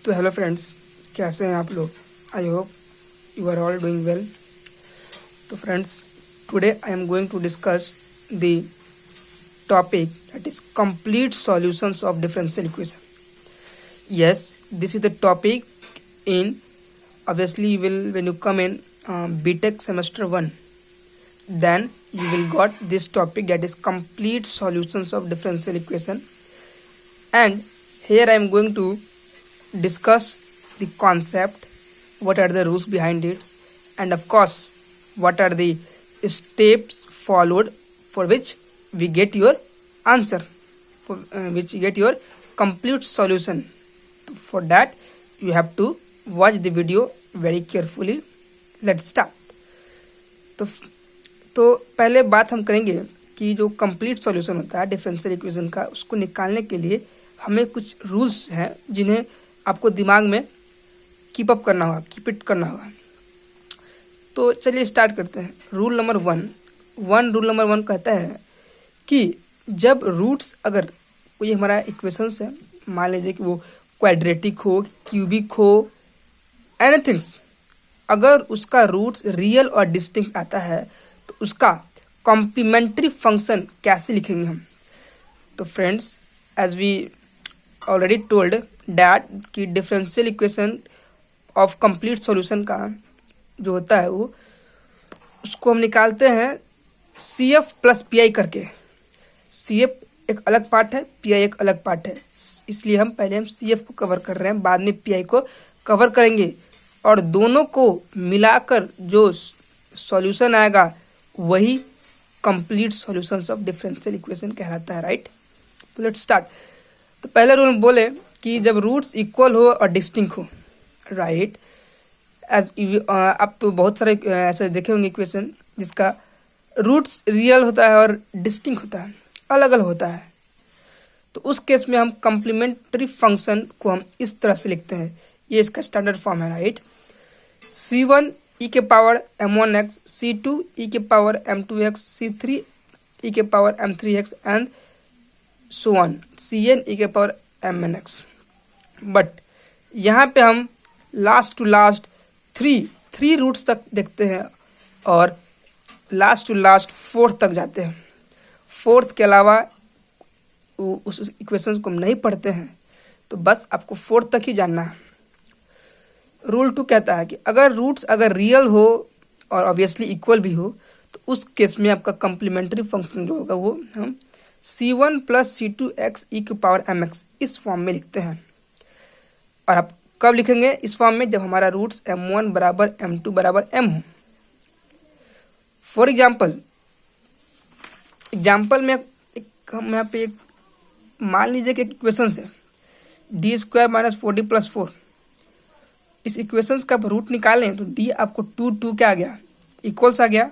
तो hello friends, कैसे हैं आप लोग। I hope you are all doing well. तो friends, today I am going to discuss the topic that is complete solutions of differential equation. Yes, this is the topic in obviously you will when you come in BTech semester 1, then you will got this topic that is complete solutions of differential equation, and here I am going to discuss the concept, what are the rules behind it, and of course what are the steps followed for which we get your answer, for which you get your complete solution. For that you have to watch the video very carefully. Let's start. तो पहले बात हम करेंगे कि जो complete solution होता है differential equation का, उसको निकालने के लिए हमें कुछ रूल्स हैं जिन्हें आपको दिमाग में कीप अप करना होगा, कीप इट करना होगा. तो चलिए स्टार्ट करते हैं. रूल नंबर वन कहता है कि जब रूट्स, अगर कोई हमारा इक्वेशंस है, मान लीजिए कि वो क्वाड्रेटिक हो, क्यूबिक हो, एनीथिंग्स, अगर उसका रूट्स रियल और डिस्टिंक्ट आता है तो उसका कॉम्प्लीमेंट्री फंक्शन कैसे लिखेंगे हम. तो friends, as we already told that कि differential equation of complete solution का जो होता है वो, उसको हम निकालते हैं C F plus P I करके. सी एफ एक अलग पार्ट है, पी आई एक अलग पार्ट है, इसलिए हम पहले सी एफ को कवर कर रहे हैं, बाद में पी आई को कवर करेंगे, और दोनों को मिलाकर जो सॉल्यूशन आएगा वही complete solutions of differential equation कहलाता है. राइट. तो लेट्स स्टार्ट. तो पहले रूल बोले कि जब रूट्स इक्वल हो और डिस्टिंक्ट हो. राइट. एज आप तो बहुत सारे ऐसे देखे होंगे इक्वेशन जिसका रूट्स रियल होता है और डिस्टिंक्ट होता है, अलग अलग होता है. तो उस केस में हम कम्प्लीमेंट्री फंक्शन को हम इस तरह से लिखते हैं. ये इसका स्टैंडर्ड फॉर्म है. राइट. c1 e के पावर m1x, c2 e के पावर m2x, c3 e के power m3x and so on, cn e के पावर mnx. बट यहाँ पे हम last to last three roots तक देखते हैं और लास्ट टू लास्ट फोर्थ तक जाते हैं. फोर्थ के अलावा उस इक्वेशंस को हम नहीं पढ़ते हैं, तो बस आपको फोर्थ तक ही जानना है. रूल 2 कहता है कि अगर रूट्स अगर रियल हो और ऑब्वियसली इक्वल भी हो, तो उस केस में आपका कम्प्लीमेंट्री फंक्शन जो होगा वो हम c1 प्लस c2x e की पावर mx इस फॉर्म में लिखते हैं. और आप कब लिखेंगे इस फॉर्म में? जब हमारा रूट्स m1 बराबर m2 बराबर m हो. फॉर एग्जाम्पल में हम यहाँ पे एक मान लीजिए कि इक्वेशन है D square minus 4d plus 4. इस इक्वेशंस का रूट निकालें तो डी आपको 2 क्या आ गया, इक्वल्स आ गया.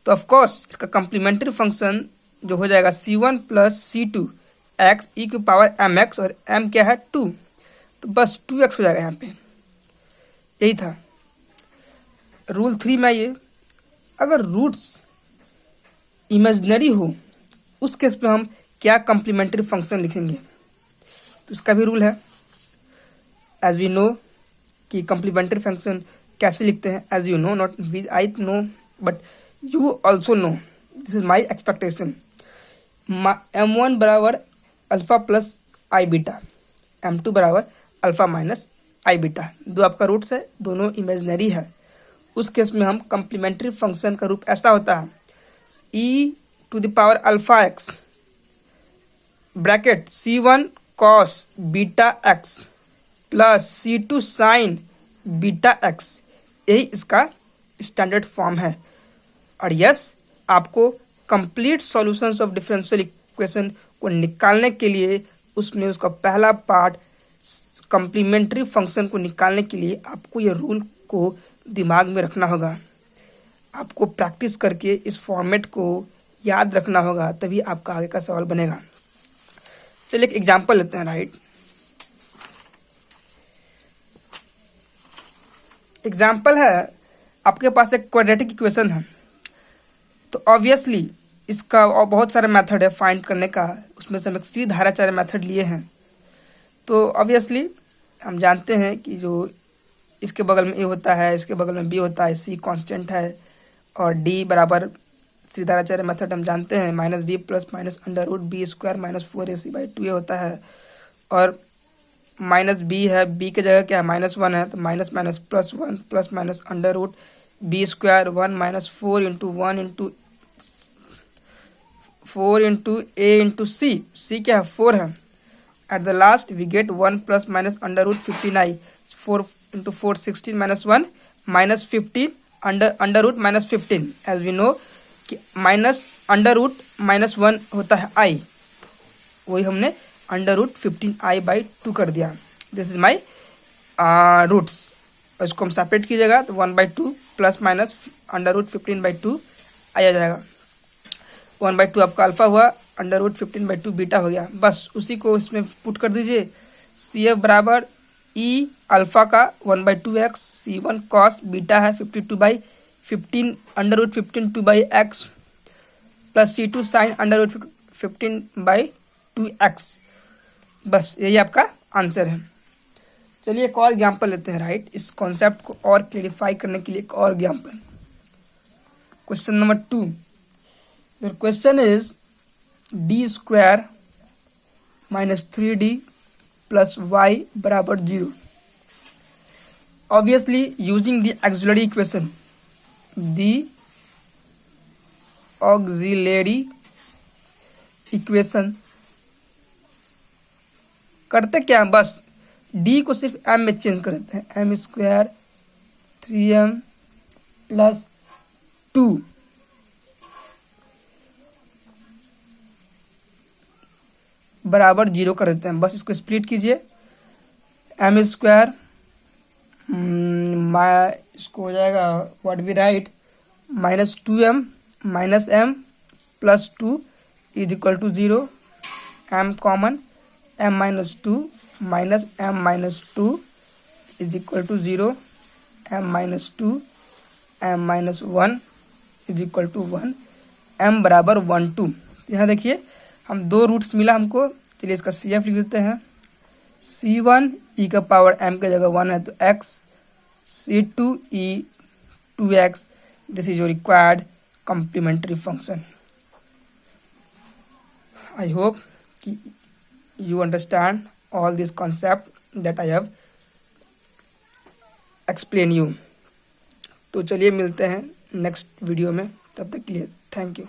तो ऑफ कोर्स इसका कम्प्लीमेंट्री फंक्शन जो हो जाएगा c1 plus c2 x e की पावर mx, और m क्या है 2, तो बस 2x हो जाएगा यहाँ पे. यही था. रूल 3 में ये, अगर रूट्स इमेजिनरी हो उस केस में हम क्या कम्प्लीमेंट्री फंक्शन लिखेंगे. तो इसका भी रूल है. एज वी नो कि कम्प्लीमेंट्री फंक्शन कैसे लिखते हैं. As you know, not I know but you also know, this is my expectation. m1 बराबर अल्फा प्लस आई बीटा, m2 बराबर अल्फा माइनस आई बीटा. दो आपका रूट्स है, दोनों इमेजिनरी है. उस केस में हम कम्प्लीमेंट्री फंक्शन का रूप ऐसा होता है e to the power alpha x bracket c1 cos beta x plus c2 sine beta x. यही इसका स्टैंडर्ड फॉर्म है. और यस, आपको complete solutions of differential equation को निकालने के लिए उसमें उसका पहला पार्ट कम्प्लीमेंट्री फंक्शन को निकालने के लिए आपको ये रूल को दिमाग में रखना होगा. आपको प्रैक्टिस करके इस फॉर्मेट को याद रखना होगा, तभी आपका आगे का सवाल बनेगा. चलिए एक एग्जांपल लेते हैं. राइट. एग्जांपल है, आपके पास एक क्वाड्रेटिक इक्वेशन है. तो ऑब्वियसली इसका और बहुत सारे मेथड है फाइंड करने का, उसमें से हम एक सीधाराचार्य मेथड लिए हैं. तो ऑब्वियसली हम जानते हैं कि जो इसके बगल में ए होता है, इसके बगल में बी होता है, सी कांस्टेंट है, और डी बराबर श्रीधराचार्य मेथड हम जानते हैं minus b plus minus under root B square minus 4ac/2 ये होता है। और माइनस बी है, बी की जगह क्या है -1 है, तो minus minus plus 1 plus minus under root B square 1 minus 4 into 1 into 4 into A into C, C क्या है 4 है। At the last we get 1 plus minus under root 15i, 4 into 4 16 minus 1 minus 15 under root minus 15। As we know कि minus under root -1 होता है आई, वही हमने under root 15i/2 कर दिया। This is my roots. इसको हम सेपरेट कीजिएगा तो 1/2 प्लस माइनस अंडर रूट 15/2 आ जाएगा। 1/2 आपका अल्फा हुआ, अंडर रूट 15/2 बीटा हो गया। बस उसी को इसमें पुट कर दीजिए। CF बराबर ई अल्फा का 1/2x, C1 कॉस बीटा है 52/15 under root 15 2/x plus C2 sine under root 15/2x। बस यही आपका आंसर है। चलिए एक और एग्जाम्पल लेते हैं, राइट। इस कॉन्सेप्ट को और क्लेरिफाई करने के लिए एक और example. Question number 2, your question is d square minus 3d plus y बराबर 0। Obviously using the auxiliary equation, the auxiliary equation करते क्या हैं, बस d को सिर्फ m में चेंज कर देते हैं। m स्क्वायर 3m प्लस 2 बराबर 0 कर देते हैं। बस इसको स्प्लिट कीजिए। m स्क्वायर इसको हो जाएगा what we write -2m minus m plus 2 is equal to 0। m common, m minus 2 minus m minus 2 is equal to 0। m minus 2 m minus 1 is equal to 1। m बराबर 1 2। यहाँ देखिए हम दो roots मिला हमको। चलिए इसका CF लिख देते हैं। C1 e का पावर m की जगह 1 है तो x, C2 e 2x। This is your required complementary function. I hope you understand all this concept that I have explained you। तो चलिए मिलते हैं नेक्स्ट वीडियो में, तब तक के लिए थैंक यू।